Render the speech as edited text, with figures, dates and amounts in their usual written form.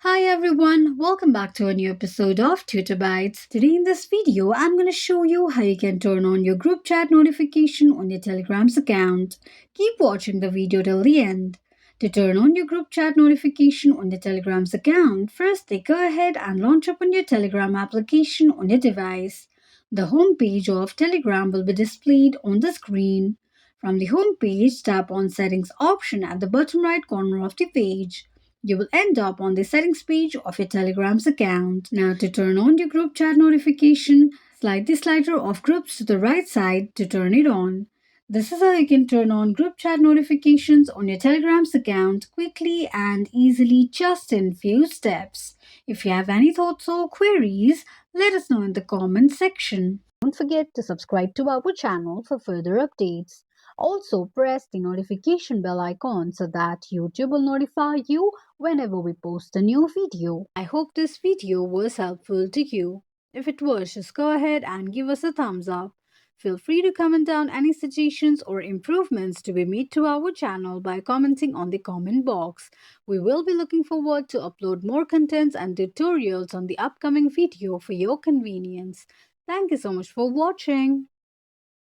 Hi everyone, welcome back to a new episode of Tutor Bytes. Today in this video, I'm going to show you how you can turn on your group chat notification on your Telegram's account. Keep watching the video till the end. To turn on your group chat notification on your Telegram's account, first go ahead and launch open your Telegram application on your device. The home page of Telegram will be displayed on the screen. From the home page, tap on Settings option at the bottom right corner of the page. You will end up on the settings page of your Telegram's account. Now, to turn on your group chat notification, slide the slider of groups to the right side to turn it on. This is how you can turn on group chat notifications on your Telegram's account quickly and easily just in few steps. If you have any thoughts or queries, let us know in the comment section. Don't forget to subscribe to our channel for further updates. Also, press the notification bell icon so that YouTube will notify you whenever we post a new video. I hope this video was helpful to you. If it was, just go ahead and give us a thumbs up. Feel free to comment down any suggestions or improvements to be made to our channel by commenting on the comment box. We will be looking forward to upload more contents and tutorials on the upcoming video for your convenience. Thank you so much for watching.